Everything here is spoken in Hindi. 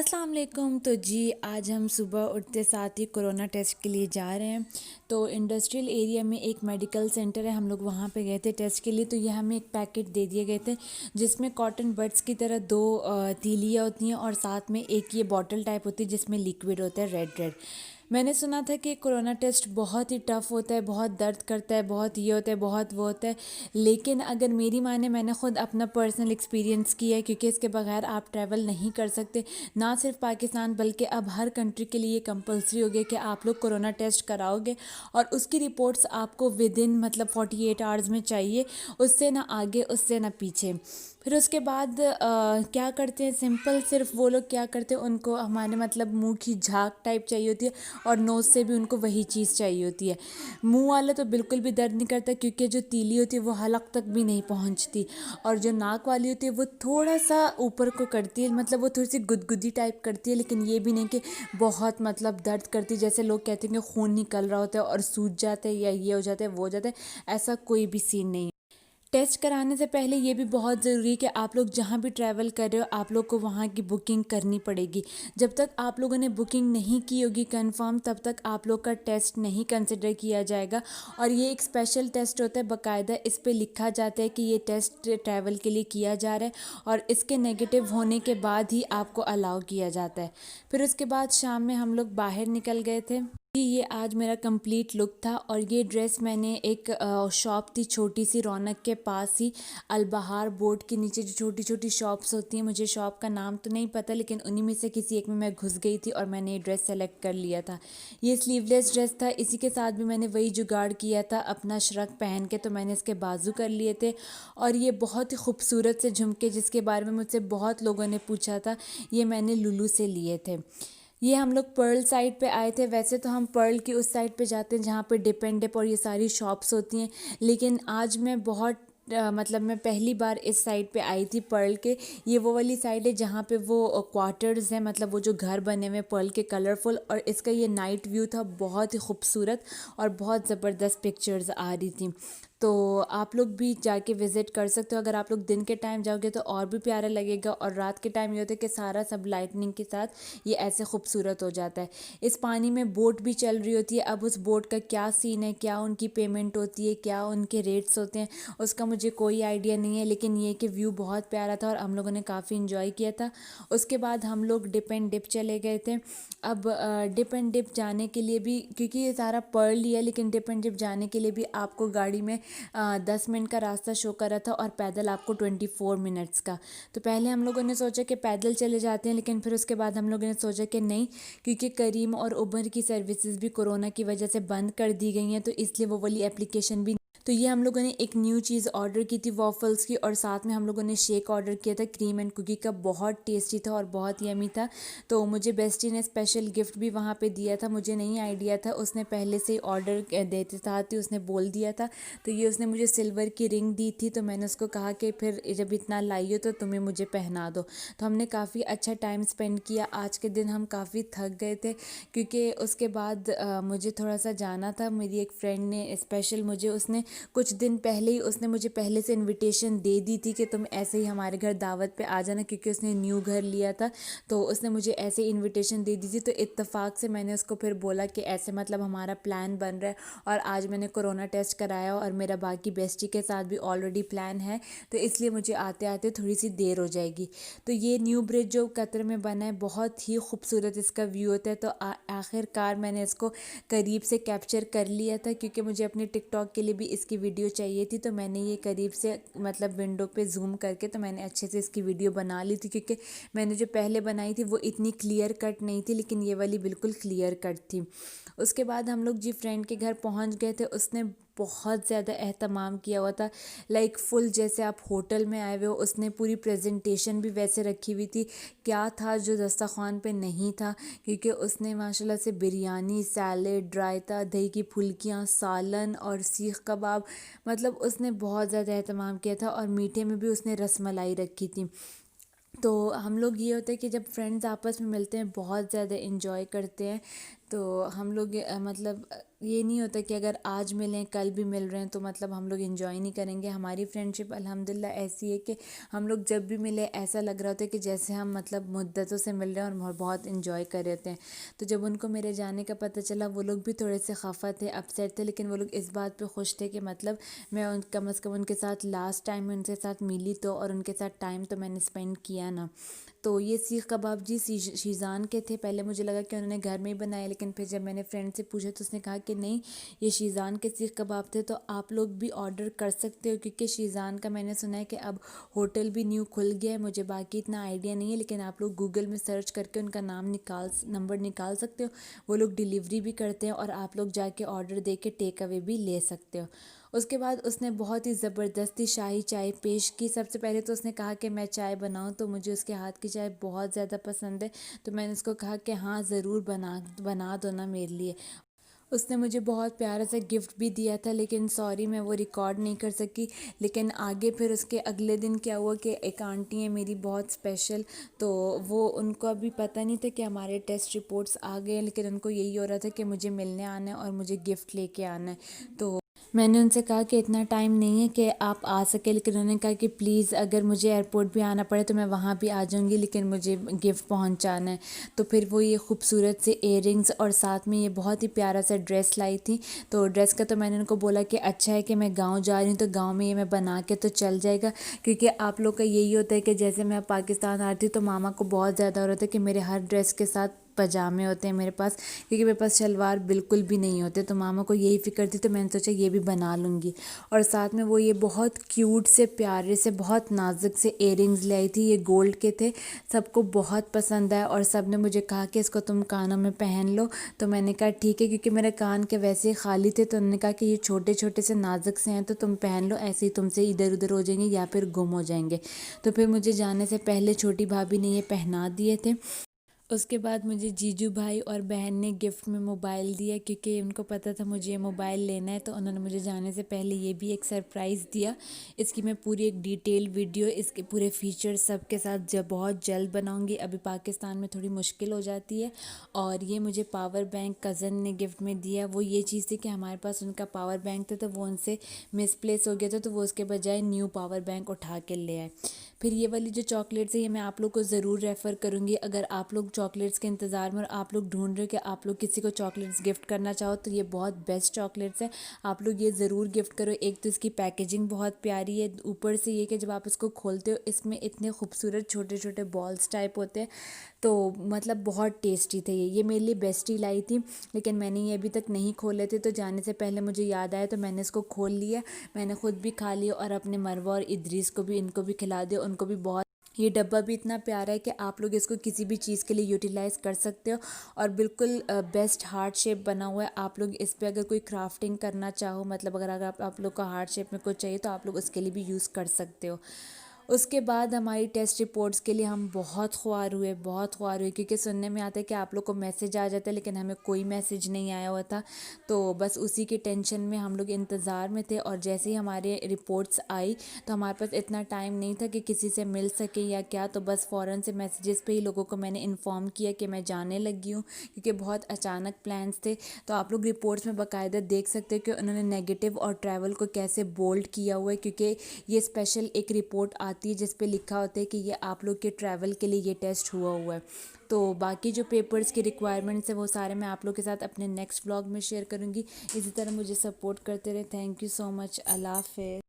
अस्सलाम वालेकुम। तो जी आज हम सुबह उठते साथ ही कोरोना टेस्ट के लिए जा रहे हैं। तो इंडस्ट्रियल एरिया में एक मेडिकल सेंटर है, हम लोग वहाँ पे गए थे टेस्ट के लिए। तो ये हमें एक पैकेट दे दिए गए थे जिसमें कॉटन बड्स की तरह दो तीलियाँ होती हैं और साथ में एक ये बॉटल टाइप होती है जिसमें लिक्विड होता है रेड रेड। मैंने सुना था कि कोरोना टेस्ट बहुत ही टफ़ होता है, बहुत दर्द करता है, बहुत ये होता है, बहुत वो होता है। लेकिन अगर मेरी माने, मैंने ख़ुद अपना पर्सनल एक्सपीरियंस किया है, क्योंकि इसके बगैर आप ट्रैवल नहीं कर सकते। ना सिर्फ पाकिस्तान बल्कि अब हर कंट्री के लिए कंपलसरी हो गया कि आप लोग कोरोना टेस्ट कराओगे और उसकी रिपोर्ट्स आपको विद इन मतलब 48 आवर्स में चाहिए। उससे ना आगे, उससे ना पीछे। फिर उसके बाद क्या करते हैं, सिंपल सिर्फ वो लोग क्या करते हैं, उनको हमारे मतलब मुंह की झाग टाइप चाहिए होती है और नोज़ से भी उनको वही चीज़ चाहिए होती है। मुंह वाला तो बिल्कुल भी दर्द नहीं करता, क्योंकि जो तीली होती है वो हलक तक भी नहीं पहुंचती, और जो नाक वाली होती है वो थोड़ा सा ऊपर को करती है, मतलब वो थोड़ी सी गुदगुदी टाइप करती है। लेकिन ये भी नहीं कि बहुत मतलब दर्द करती है, जैसे लोग कहते हैं कि खून निकल रहा होता है और सूज जाता है या ये हो जाता है वो हो जाता है। ऐसा कोई भी सीन नहीं है। टेस्ट कराने से पहले ये भी बहुत ज़रूरी है कि आप लोग जहाँ भी ट्रैवल कर रहे हो, आप लोग को वहाँ की बुकिंग करनी पड़ेगी। जब तक आप लोगों ने बुकिंग नहीं की होगी कंफर्म, तब तक आप लोग का टेस्ट नहीं कंसिडर किया जाएगा। और ये एक स्पेशल टेस्ट होता है, बाकायदा इस पे लिखा जाता है कि ये टेस्ट ट्रैवल के लिए किया जा रहा है, और इसके नेगेटिव होने के बाद ही आपको अलाउ किया जाता है। फिर उसके बाद शाम में हम लोग बाहर निकल गए थे। ये आज मेरा कंप्लीट लुक था, और ये ड्रेस मैंने एक शॉप थी छोटी सी रौनक के पास ही, अलबहार बोर्ड के नीचे जो छोटी छोटी शॉप्स होती हैं, मुझे शॉप का नाम तो नहीं पता, लेकिन उन्हीं में से किसी एक में मैं घुस गई थी और मैंने ये ड्रेस सेलेक्ट कर लिया था। ये स्लीवलेस ड्रेस था, इसी के साथ भी मैंने वही जुगाड़ किया था, अपना शर्क पहन के तो मैंने इसके बाजू कर लिए थे। और ये बहुत ही खूबसूरत से झुमके, जिसके बारे में मुझसे बहुत लोगों ने पूछा था, ये मैंने लुलू से लिए थे। ये हम लोग पर्ल साइड पे आए थे। वैसे तो हम पर्ल की उस साइड पे जाते हैं जहाँ पे डिप एंड डिप और ये सारी शॉप्स होती हैं, लेकिन आज मैं बहुत मतलब मैं पहली बार इस साइड पे आई थी पर्ल के। ये वो वाली साइड है जहाँ पे वो क्वार्टर्स हैं, मतलब वो जो घर बने हुए पर्ल के कलरफुल, और इसका ये नाइट व्यू था बहुत ही खूबसूरत और बहुत ज़बरदस्त पिक्चर्स आ रही थी। तो आप लोग भी जाके विज़िट कर सकते हो। अगर आप लोग दिन के टाइम जाओगे तो और भी प्यारा लगेगा, और रात के टाइम ये होता है कि सारा सब लाइटनिंग के साथ ये ऐसे खूबसूरत हो जाता है। इस पानी में बोट भी चल रही होती है। अब उस बोट का क्या सीन है, क्या उनकी पेमेंट होती है, क्या उनके रेट्स होते हैं, उसका मुझे कोई आइडिया नहीं है, लेकिन ये कि व्यू बहुत प्यारा था और हम लोगों ने काफ़ी इन्जॉय किया था। उसके बाद हम लोग डिप एंड डिप चले गए थे। अब डिप एंड डिप जाने के लिए भी, क्योंकि ये सारा पर्ल ही है, लेकिन डिप एंड डिप जाने के लिए भी आपको गाड़ी में 10 मिनट का रास्ता शो कर रहा था, और पैदल आपको 24 मिनट्स का। तो पहले हम लोगों ने सोचा कि पैदल चले जाते हैं, लेकिन फिर उसके बाद हम लोगों ने सोचा कि नहीं, क्योंकि करीम और उबर की सर्विसेज भी कोरोना की वजह से बंद कर दी गई हैं, तो इसलिए वो वाली एप्लीकेशन भी। तो ये हम लोगों ने एक न्यू चीज़ ऑर्डर की थी वॉफल्स की, और साथ में हम लोगों ने शेक ऑर्डर किया था क्रीम एंड कुकी का, बहुत टेस्टी था और बहुत यमी था। तो मुझे बेस्टी ने स्पेशल गिफ्ट भी वहाँ पे दिया था, मुझे नहीं आइडिया था, उसने पहले से ही ऑर्डर देते साथ ही उसने बोल दिया था। तो ये उसने मुझे सिल्वर की रिंग दी थी, तो मैंने उसको कहा कि फिर जब इतना लाई हो तो तुम्हें मुझे पहना दो। तो हमने काफ़ी अच्छा टाइम स्पेंड किया। आज के दिन हम काफ़ी थक गए थे, क्योंकि उसके बाद मुझे थोड़ा सा जाना था। मेरी एक फ्रेंड ने स्पेशल मुझे, उसने कुछ दिन पहले ही उसने मुझे पहले से इनविटेशन दे दी थी कि तुम ऐसे ही हमारे घर दावत पे आ जाना, क्योंकि उसने न्यू घर लिया था। तो उसने मुझे ऐसे ही इनविटेशन दे दी थी, तो इत्तेफाक से मैंने उसको फिर बोला कि ऐसे मतलब हमारा प्लान बन रहा है, और आज मैंने कोरोना टेस्ट कराया और मेरा बाकी बेस्टी के साथ भी ऑलरेडी प्लान है, तो इसलिए मुझे आते आते थोड़ी सी देर हो जाएगी। तो ये न्यू ब्रिज जो कतर में बना है, बहुत ही खूबसूरत इसका व्यू होता है। तो आखिरकार मैंने इसको करीब से कैप्चर कर लिया था, क्योंकि मुझे अपने टिकटॉक के लिए भी इसकी वीडियो चाहिए थी। तो मैंने ये करीब से मतलब विंडो पे जूम करके, तो मैंने अच्छे से इसकी वीडियो बना ली थी, क्योंकि मैंने जो पहले बनाई थी वो इतनी क्लियर कट नहीं थी, लेकिन ये वाली बिल्कुल क्लियर कट थी। उसके बाद हम लोग जी फ्रेंड के घर पहुंच गए थे। उसने बहुत ज़्यादा एहतमाम किया हुआ था, लाइक फुल जैसे आप होटल में आए हुए हो। उसने पूरी प्रेजेंटेशन भी वैसे रखी हुई थी। क्या था जो दस्तरखान पे नहीं था, क्योंकि उसने माशाल्लाह से बिरयानी, सैलेड, रायता, दही की फुल्कियाँ, सालन और सीख कबाब, मतलब उसने बहुत ज़्यादा एहतमाम किया था। और मीठे में भी उसने रसमलाई रखी थी। तो हम लोग ये होता है कि जब फ्रेंड्स आपस में मिलते हैं बहुत ज़्यादा इन्जॉय करते हैं। तो हम लोग मतलब ये नहीं होता कि अगर आज मिलें कल भी मिल रहे हैं तो मतलब हम लोग एंजॉय नहीं करेंगे। हमारी फ्रेंडशिप अल्हम्दुलिल्लाह ऐसी है कि हम लोग जब भी मिले ऐसा लग रहा होता है कि जैसे हम मतलब मुद्दतों से मिल रहे हैं और बहुत एंजॉय कर रहे होते हैं। तो जब उनको मेरे जाने का पता चला वो लोग भी थोड़े से खफा थे, अपसेट थे, लेकिन वो लोग इस बात पे खुश थे कि मतलब मैं कम से कम उनके साथ लास्ट टाइम में उनके साथ मिली तो, और उनके साथ टाइम तो मैंने स्पेंड किया ना। तो ये सीख कबाब जी शीज़ान के थे। पहले मुझे लगा कि उन्होंने घर में ही बनाए, लेकिन फिर जब मैंने फ्रेंड से पूछा तो उसने कहा कि नहीं, ये शीज़ान के सीख कबाब थे। तो आप लोग भी ऑर्डर कर सकते हो, क्योंकि शीज़ान का मैंने सुना है कि अब होटल भी न्यू खुल गया है। मुझे बाकी इतना आइडिया नहीं है, लेकिन आप लोग गूगल में सर्च करके उनका नंबर निकाल सकते हो। वो लोग डिलीवरी भी करते हैं और आप लोग जाके ऑर्डर दे के टेक अवे भी ले सकते हो। उसके बाद उसने बहुत ही ज़बरदस्ती शाही चाय पेश की। सबसे पहले तो उसने कहा कि मैं चाय बनाऊं, तो मुझे उसके हाथ की चाय बहुत ज़्यादा पसंद है। तो मैंने उसको कहा कि हाँ ज़रूर बना बना दो ना मेरे लिए। उसने मुझे बहुत प्यारा सा गिफ्ट भी दिया था, लेकिन सॉरी मैं वो रिकॉर्ड नहीं कर सकी। लेकिन आगे फिर उसके अगले दिन क्या हुआ कि एक आंटी है मेरी बहुत स्पेशल, तो वो उनको अभी पता नहीं था कि हमारे टेस्ट रिपोर्ट्स आ गए हैं, लेकिन उनको यही हो रहा था कि मुझे मिलने आना है और मुझे गिफ्ट लेके आना है। तो मैंने उनसे कहा कि इतना टाइम नहीं है कि आप आ सके, लेकिन उन्होंने कहा कि प्लीज़ अगर मुझे एयरपोर्ट भी आना पड़े तो मैं वहाँ भी आ जाऊँगी, लेकिन मुझे गिफ्ट पहुँचाना है। तो फिर वो ये खूबसूरत से इयररिंग्स और साथ में ये बहुत ही प्यारा सा ड्रेस लाई थी। तो ड्रेस का तो मैंने उनको बोला कि अच्छा है कि मैं गाँव जा रही हूँ, तो गाँव में ये मैं बना के तो चल जाएगा। क्योंकि आप लोग का यही होता है कि जैसे मैं पाकिस्तान आती हूँ तो मामा को बहुत ज़्यादा हो रहा था कि मेरे हर ड्रेस के साथ पजामे होते हैं मेरे पास, क्योंकि मेरे पास शलवार बिल्कुल भी नहीं होते। तो मामा को यही फ़िक्र थी, तो मैंने सोचा ये भी बना लूँगी। और साथ में वो ये बहुत क्यूट से प्यारे से बहुत नाजुक से इयररिंग्स ले आई थी, ये गोल्ड के थे। सबको बहुत पसंद आया और सब ने मुझे कहा कि इसको तुम कानों में पहन लो। तो मैंने कहा ठीक है, क्योंकि मेरे कान के वैसे ही खाली थे। तो उन्होंने कहा कि ये छोटे छोटे से नाजुक से हैं तो तुम पहन लो, ऐसे ही तुमसे इधर उधर हो जाएंगे या फिर गुम हो जाएंगे। तो फिर मुझे जाने से पहले छोटी भाभी ने ये पहना दिए थे। उसके बाद मुझे जीजू भाई और बहन ने गिफ्ट में मोबाइल दिया, क्योंकि उनको पता था मुझे ये मोबाइल लेना है। तो उन्होंने मुझे जाने से पहले ये भी एक सरप्राइज़ दिया। इसकी मैं पूरी एक डिटेल वीडियो इसके पूरे फीचर्स सब के साथ जब बहुत जल्द बनाऊंगी। अभी पाकिस्तान में थोड़ी मुश्किल हो जाती है। और ये मुझे पावर बैंक कज़न ने गिफ्ट में दिया। वो ये चीज़ थी कि हमारे पास उनका पावर बैंक था, तो वो उनसे मिसप्लेस हो गया था, तो वो उसके बजाय न्यू पावर बैंक उठा के ले आए। फिर ये वाली जो चॉकलेट्स है ये मैं आप लोग को ज़रूर रेफ़र करूँगी। अगर आप लोग चॉकलेट्स के इंतज़ार में और आप लोग ढूंढ रहे हो कि आप लोग किसी को चॉकलेट्स गिफ्ट करना चाहो, तो ये बहुत बेस्ट चॉकलेट्स है। आप लोग ये ज़रूर गिफ्ट करो। एक तो इसकी पैकेजिंग बहुत प्यारी है, ऊपर से ये कि जब आप इसको खोलते हो इसमें इतने खूबसूरत छोटे छोटे बॉल्स टाइप होते हैं। तो मतलब बहुत टेस्टी थे ये मेरे लिए बेस्ट ही लाई थी। लेकिन मैंने ये अभी तक नहीं खोले थे, तो जाने से पहले मुझे याद आया तो मैंने इसको खोल लिया। मैंने खुद भी खा लिया और अपने मरवा और इद्रीस को भी, इनको भी खिला दिया। उनको भी बहुत, ये डब्बा भी इतना प्यारा है कि आप लोग इसको किसी भी चीज़ के लिए यूटिलाइज़ कर सकते हो। और बिल्कुल बेस्ट हार्ट शेप बना हुआ है। आप लोग इस पे अगर कोई क्राफ्टिंग करना चाहो, मतलब अगर आप लोग को हार्ट शेप में कुछ चाहिए तो आप लोग उसके लिए भी यूज़ कर सकते हो। उसके बाद हमारी टेस्ट रिपोर्ट्स के लिए हम बहुत ख्वार हुए, क्योंकि सुनने में आता है कि आप लोग को मैसेज आ जाता है, लेकिन हमें कोई मैसेज नहीं आया हुआ था। तो बस उसी के टेंशन में हम लोग इंतज़ार में थे। और जैसे ही हमारे रिपोर्ट्स आई तो हमारे पास इतना टाइम नहीं था कि किसी से मिल सके या क्या, तो बस फ़ौरन से मैसेजेस पे ही लोगों को मैंने इन्फॉर्म किया कि मैं जाने लगी हूँ, क्योंकि बहुत अचानक प्लान्स थे। तो आप लोग रिपोर्ट्स में बाकायदा देख सकते हो कि उन्होंने नेगेटिव और ट्रैवल को कैसे बोल्ड किया हुआ है, क्योंकि ये स्पेशल एक रिपोर्ट आती है जिस पे लिखा होता है कि ये आप लोग के ट्रैवल के लिए ये टेस्ट हुआ है। तो बाकी जो पेपर्स की रिक्वायरमेंट्स है वो सारे मैं आप लोग के साथ अपने नेक्स्ट व्लॉग में शेयर करूँगी। इसी तरह मुझे सपोर्ट करते रहे। Thank you so much. अल्लाह हाफ़िज़।